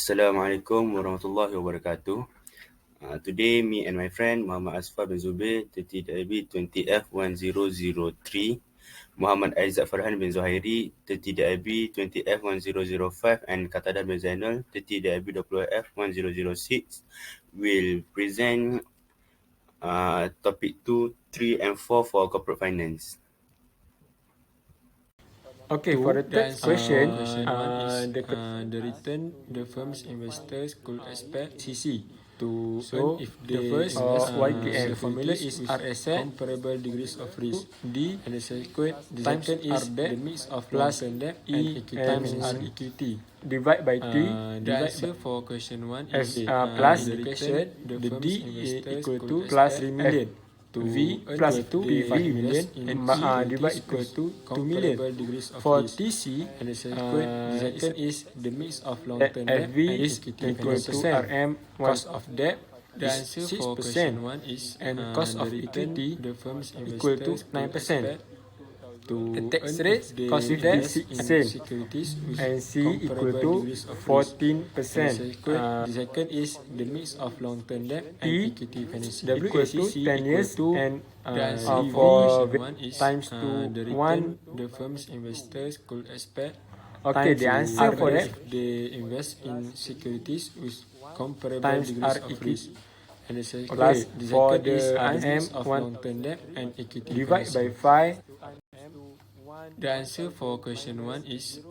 Assalamualaikum warahmatullahi wabarakatuh. Today, me and my friend Muhammad Asfar bin Zubir, 30 20F1003, Muhammad Aizat Farhan bin Zuhairi, 30 20F1005, and Qatada bin Zainal, 30 20F1006, will present topic 2, 3, and 4 for corporate finance. Okay, for the third question, One is the return the firm's investors could expect CC to earn if they invest YTM. the formula is RSA comparable degrees of risk. D and the second is the mix of long-term debt and equity times R equity. Divide by 3 The answer for question 1 is plus the return the D is equal to plus 3 million. V earn plus if 2 they PV invest in divide equal to 2 million. comparable degrees of For risk. TC, And the second is the mix of long-term debt FV and is equity equal to financing. RM Cost of debt. The is answer 6%, for question 1 is and cost the of return equity the firm's equal to investors 9%. to The tax earn rate, if they cost of debt, invest in same. securities with And C equal comparable to degrees of risk. 14%. The second is the mix of long-term debt and T equity financing. WAC 10 years and The answer for for question 1 is times to the 1. return the firm's investors could expect Okay, the answer for if that they invest in securities with comparable times degrees R of equity risk. And the second, plus for is the the mix of RM1 long-term debt and equity divide by financing. 5 The answer for question 1 is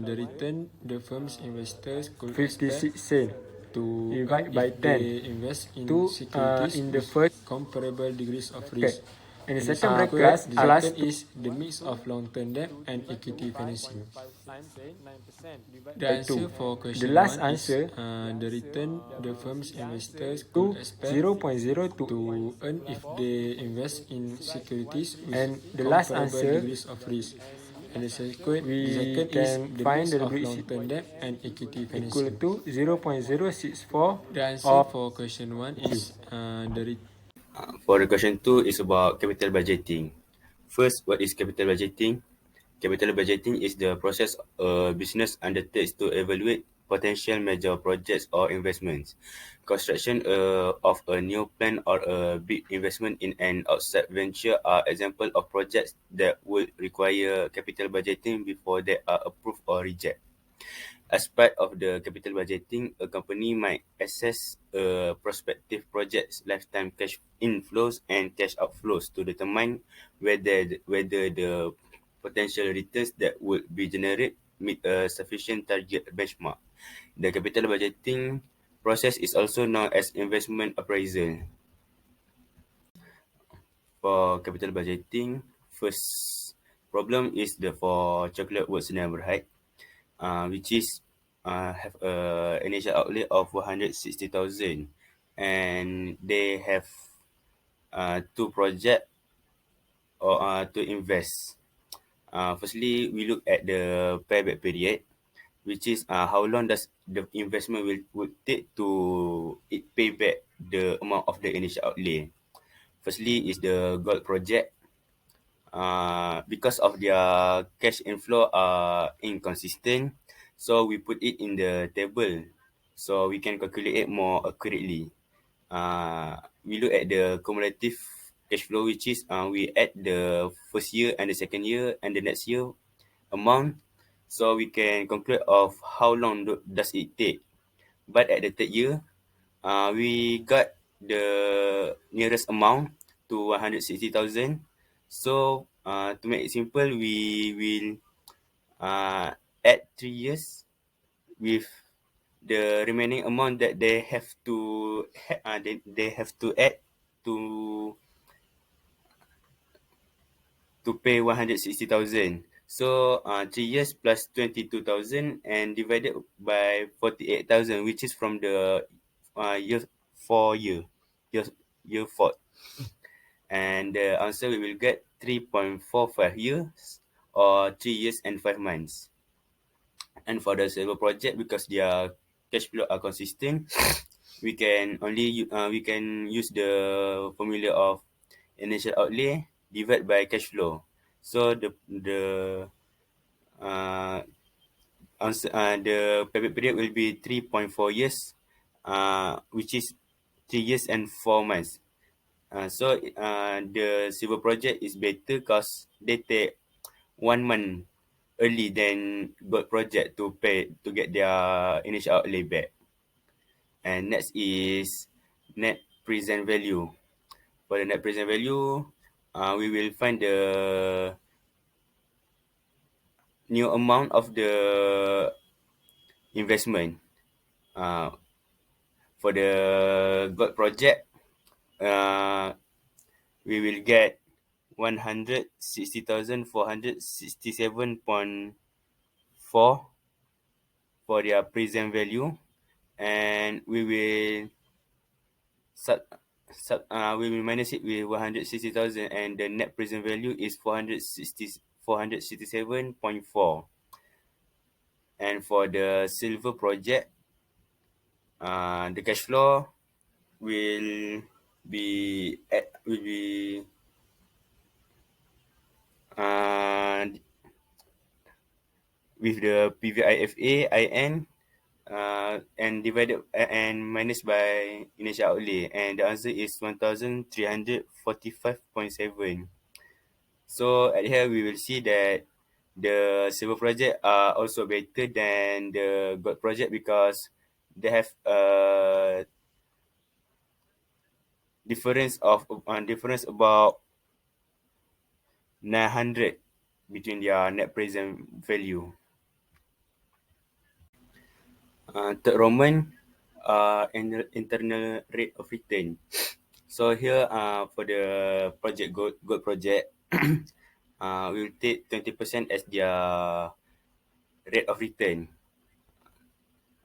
the return the firm's investors could 56 expect cent to divide earn by if 10 they invest in to securities in the with first comparable degrees of bracket. risk. In the And second bracket the plus second is the mix of long-term debt and equity financing. The by answer 2. for The question last 1 is answer the return the firm's investors to could expect 0.02 to earn if they invest in securities with and the last comparable answer degrees of risk. And the second is can the find mix the of WEC long-term debt and equity equal financing. to 0.064 The answer of for question 1 is the For the question 2 is about capital budgeting. First, what is capital budgeting? Capital budgeting is the process a business undertakes to evaluate potential major projects or investments. Construction of a new plant or a big investment in an outside venture are examples of projects that would require capital budgeting before they are approved or rejected. As part of the capital budgeting, a company might assess a prospective project's lifetime cash inflows and cash outflows to determine whether the potential returns that would be generated meet a sufficient target benchmark. The capital budgeting process is also known as investment appraisal. For capital budgeting, first problem is the for Chocolate Works neighborhood, which is have a initial outlay of 160,000, and they have two project or to invest. Firstly, we look at the payback period, which is how long does the investment would take to it pay back the amount of the initial outlay. Firstly is the gold project. Because of their cash inflow are inconsistent, so we put it in the table so we can calculate it more accurately. We look at the cumulative cash flow, which is we add the first year and the second year and the next year amount, so we can conclude of how long does it take. But at the third year, we got the nearest amount to 160,000. So to make it simple, we will add 3 years with the remaining amount that they have to they have to add to pay 160,000. So 3 years plus 22,000 and divided by 48,000, which is from the year 4 year year 4, and the answer we will get 3.45 years or 3 years and 5 months. And for the silver project, because their cash flow are consistent, we can use the formula of initial outlay divided by cash flow. So the uh, the payback period will be 3.4 years, which is 3 years and 4 months. So the silver project is better because they take 1 month early than gold project to pay to get their initial outlay back. And next is net present value. For the net present value, we will find the new amount of the investment. Uh, for the gold project, we will get 160,467.4 for their present value, and we will minus it with 160,000, and the net present value is 467.4. And for the silver project, the cash flow will be uh, with the PVIFA IN and divided and minus by initial outlay, and the answer is 1,345.7. So at here we will see that the silver project are also better than the gold project because they have a difference about 900 between their net present value. Third Roman, internal rate of return. So here, for the gold project, we will take 20% as their rate of return,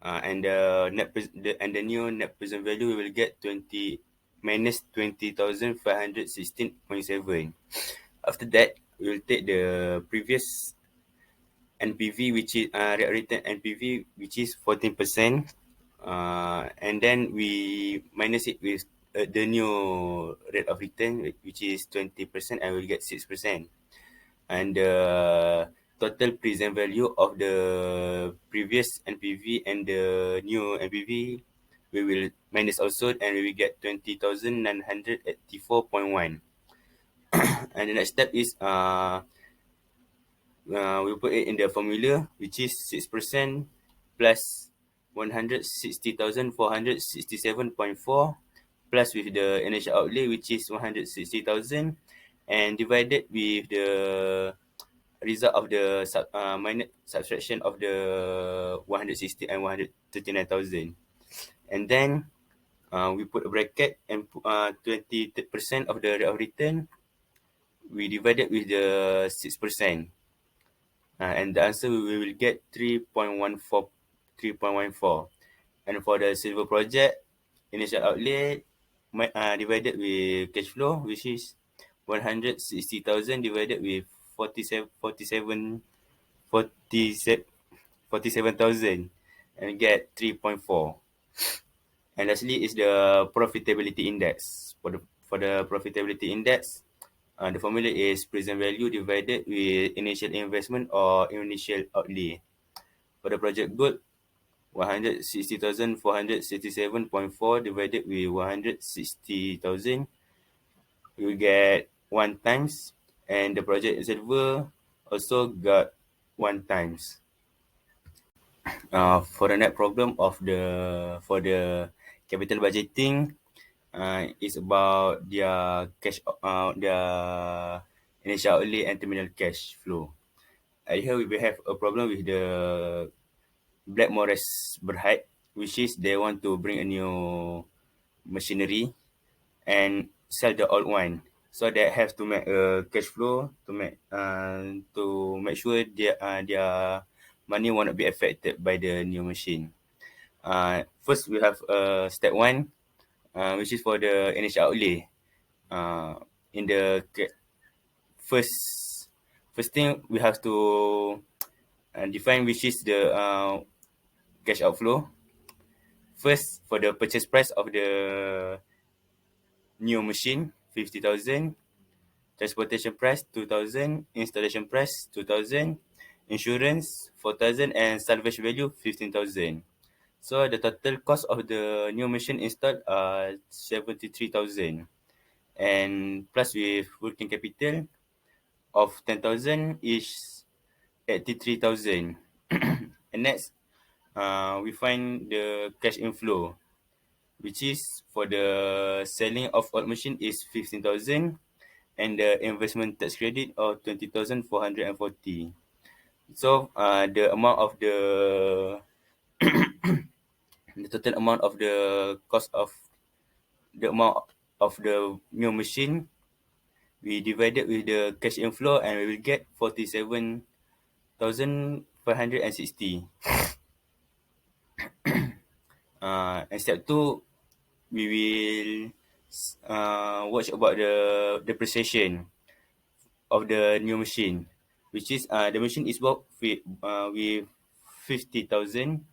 and the new net present value we will get 20,516.7. After that, we will take the previous NPV, which is rate of return NPV, which is 14%, and then we minus it with the new rate of return, which is 20%, and we'll get 6%. And the total present value of the previous NPV and the new NPV, we will minus also, and we will get 20,984.1. And the next step is we put it in the formula, which is 6% plus 160,467.4 plus with the initial outlay, which is 160,000, and divided with the result of the minus subtraction of the 160 and 139,000. And then we put a bracket and 20% of the rate of return, we divided with the 6%. And the answer we will get 3.14. And for the silver project, initial outlay divided with cash flow, which is 160,000 divided with 47,000, and get 3.4. And lastly is the profitability index. For the profitability index, the formula is present value divided with initial investment or initial outlay. For the project gold, 160,467.4 divided with 160,000, we will get 1 times, and the project silver also got 1 times. For the next problem for the capital budgeting, is about their initial outlay and terminal cash flow. Here we will have a problem with the Blackmores Berhad, which is they want to bring a new machinery and sell the old one. So they have to make a cash flow to make sure their money will not be affected by the new machine. First we have step 1, which is for the initial outlay. In the first thing we have to define which is the cash outflow. First, for the purchase price of the new machine, 50,000. Transportation price, 2,000. Installation price, 2,000. insurance 4,000, and salvage value 15,000. So the total cost of the new machine installed are 73,000, and plus with working capital of 10,000 is 83,000. And next, we find the cash inflow, which is for the selling of old machine is 15,000, and the investment tax credit of 20,440. So the amount of the total amount of the cost of the amount of the new machine, we divided with the cash inflow, and we will get 47,560. And step 2, we will watch about the depreciation of the new machine, which is the machine is bought with 50,000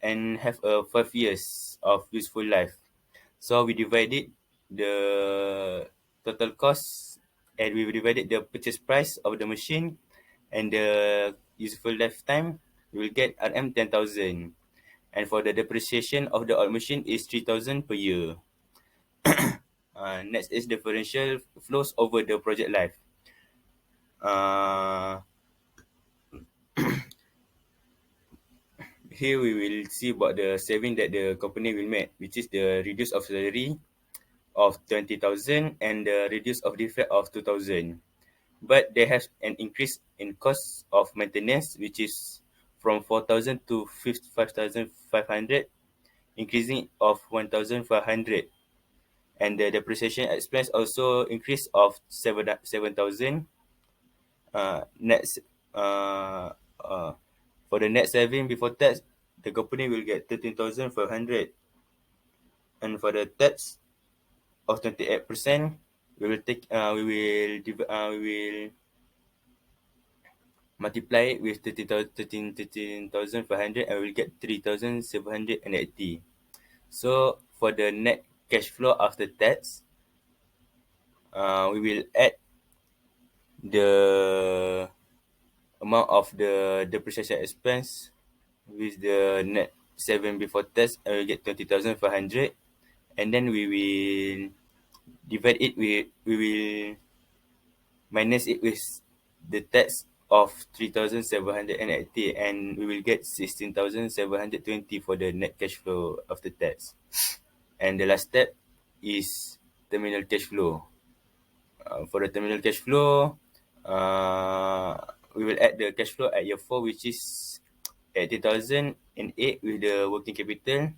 and have a 5 years of useful life. So we divided the total cost, and we divided the purchase price of the machine and the useful lifetime. We will get RM 10,000. And for the depreciation of the old machine is 3,000 per year. Next is differential flows over the project life. Here we will see about the saving that the company will make, which is the reduce of salary of 20,000 and the reduce of defect of 2,000. But they have an increase in cost of maintenance, which is from 4,000 to 5,500, increasing of 1,500. And the depreciation expense also increase of 7,000. Next, for the net saving before tax, the company will get 13,500. And for the tax of 28%, we will multiply it with 13,500, and we will get 3,780. So for the net cash flow after tax, we will add the amount of the depreciation expense with the net saving before tax, and we get 20,500. And then we will divide it with, we will minus it with the tax of 3,780, and we will get 16,720 for the net cash flow after tax. And the last step is terminal cash flow. For the terminal cash flow, we will add the cash flow at year 4, which is 80,008 with the working capital.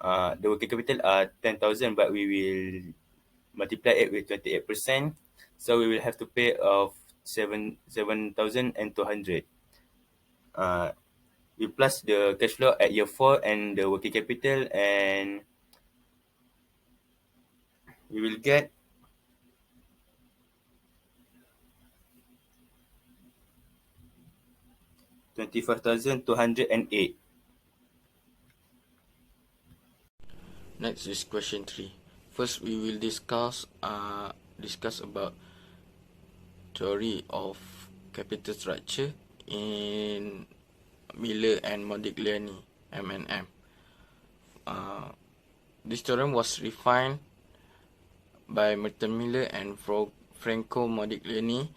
The working capital are 10,000, but we will multiply it with 28%. So we will have to pay of 7,200. We plus the cash flow at year 4 and the working capital, and we will get 25,208. Next is question 3. First, we will discuss about theory of capital structure in Miller and Modigliani, M&M. This theorem was refined by Merton Miller and Franco Modigliani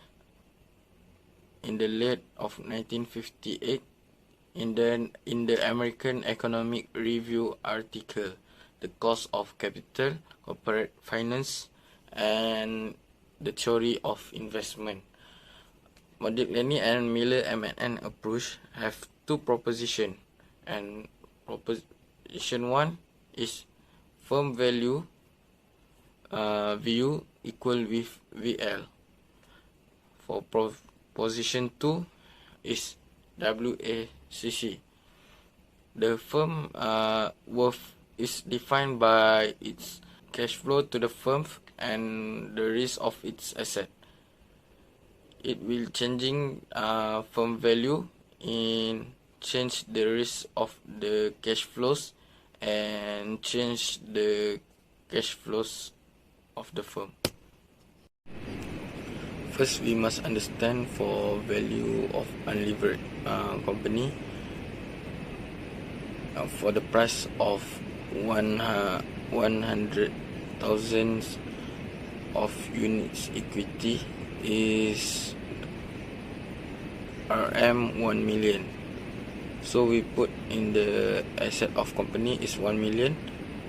in the late of 1958 in the American Economic Review article, The Cost of Capital, Corporate Finance, and the Theory of Investment. Modigliani and Miller M&N approach have two propositions, and proposition 1 is firm value VU equal with VL. For proposition 2 is WACC. The firm worth is defined by its cash flow to the firm and the risk of its asset. It will changing firm value in change the risk of the cash flows and change the cash flows of the firm. first we must understand for value of unlevered company. For the price of 100,000 of units equity is RM 1 million. So we put in the asset of company is 1 million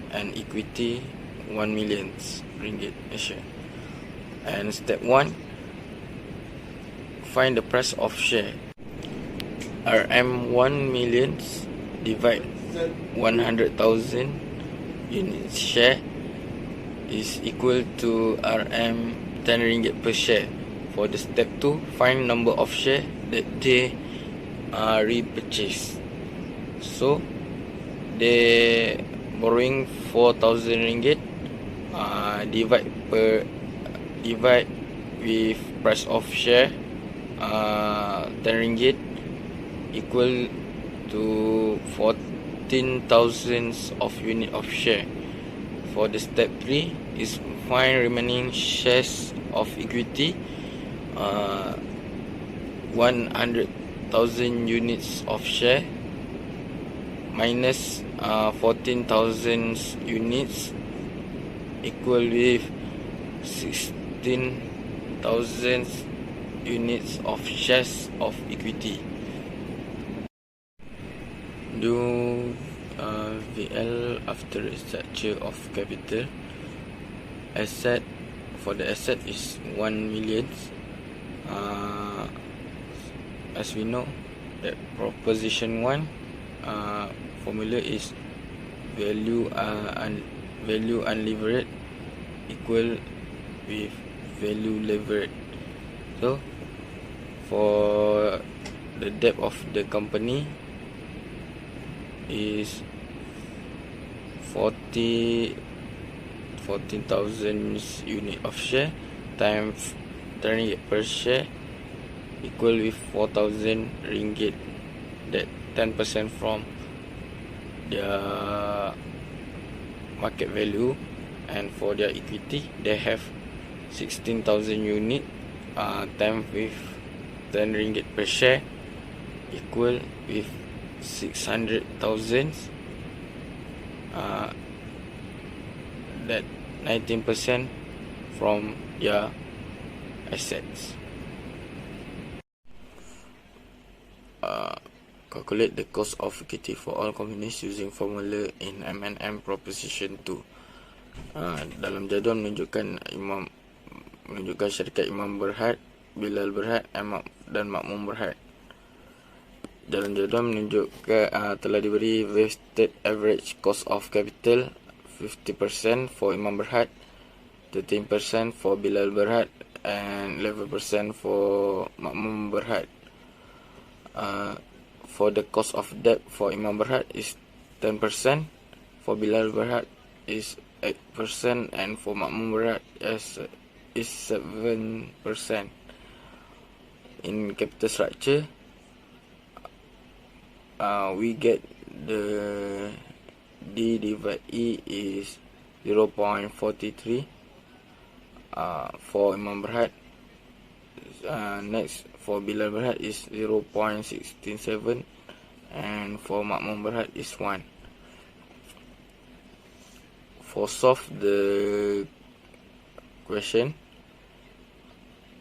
and equity 1 million ringgit a share. And step 1, find the price of share. RM 1 million divide 100,000 units share is equal to RM 10 ringgit per share. For the step 2, find number of share that they repurchase. So they borrowing 4,000 ringgit, divide with price of share 10 ringgit equal to 14,000 of unit of share. For the step 3 is find remaining shares of equity, 100,000 units of share minus 14,000 units equal with 16,000 units of shares of equity. Do VL after structure of capital. Asset, for the asset is 1 million. As we know that proposition 1 formula is value unlevered equal with value levered. So for the debt of the company is 14,000 unit of share times 10 ringgit per share equal with 4,000 ringgit, that 10% from their market value. And for their equity, they have 16,000 unit times with 10 ringgit per share equal with 600,000, that 19% from their assets. Calculate the cost of equity for all companies using formula in M&M Proposition 2. Dalam jadual menunjukkan syarikat Imam Berhad, Bilal Berhad dan Makmum Berhad. Dalam jadual menunjukkan telah diberi weighted average cost of capital 50% for Imam Berhad, 13% for Bilal Berhad and 11% for Makmum Berhad. For the cost of debt for Imam Berhad is 10%, for Bilal Berhad is 8% and for Makmum Berhad is 7%. In capital structure, we get the D divided E is 0.43 for Imam Berhad. Next for Bilal Berhad is 0.167 and for Makmum Berhad is 1. For solve the question,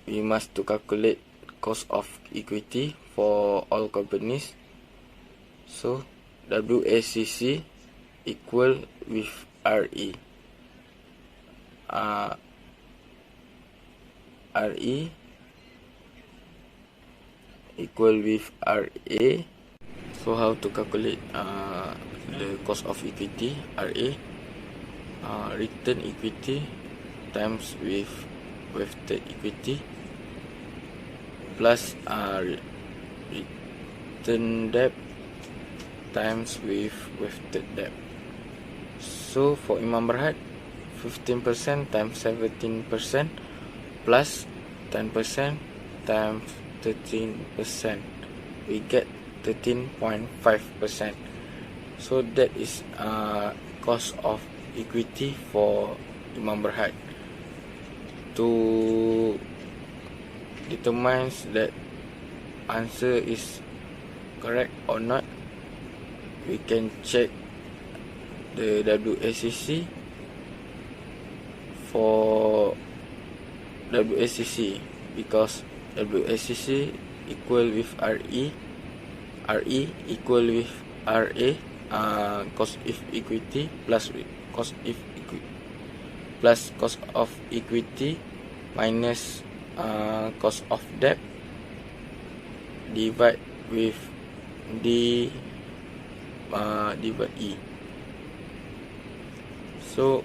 we must to calculate cost of equity for all companies. So WACC equal with RE. RE equal with RA. So how to calculate the cost of equity? RA, return equity times with weighted equity plus return debt times with weighted debt. So for Imam Berhad, 15% times 17% plus 10% times 13%, we get 13.5%. So that is cost of equity for Imam Berhad. To determines that answer is correct or not, we can check the WACC for WACC, because WACC equal with RE equal with RA, cost of equity plus cost of equity minus cost of debt divide with D divide E. So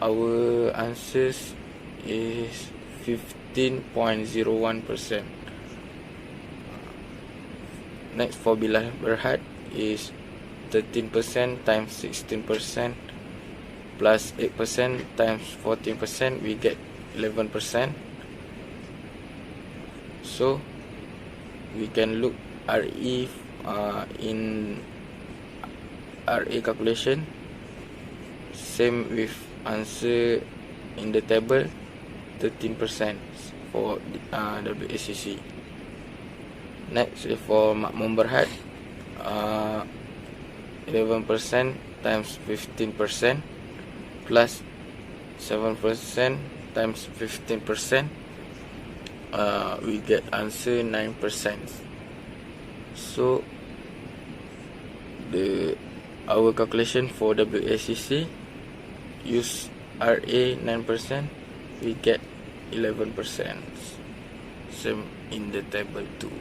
our answers is 15.01%. Next, for Bilal Berhad is 13% times 16% plus 8% times 14%, we get 11%. So we can look RE in RA calculation, same with answer in the table, 13% for WACC. Next, for Makmum Berhad, 11% times 15% plus 7% times 15%, we get answer 9%. So our calculation for WACC use RA 9%, we get 11%, same in the table 2.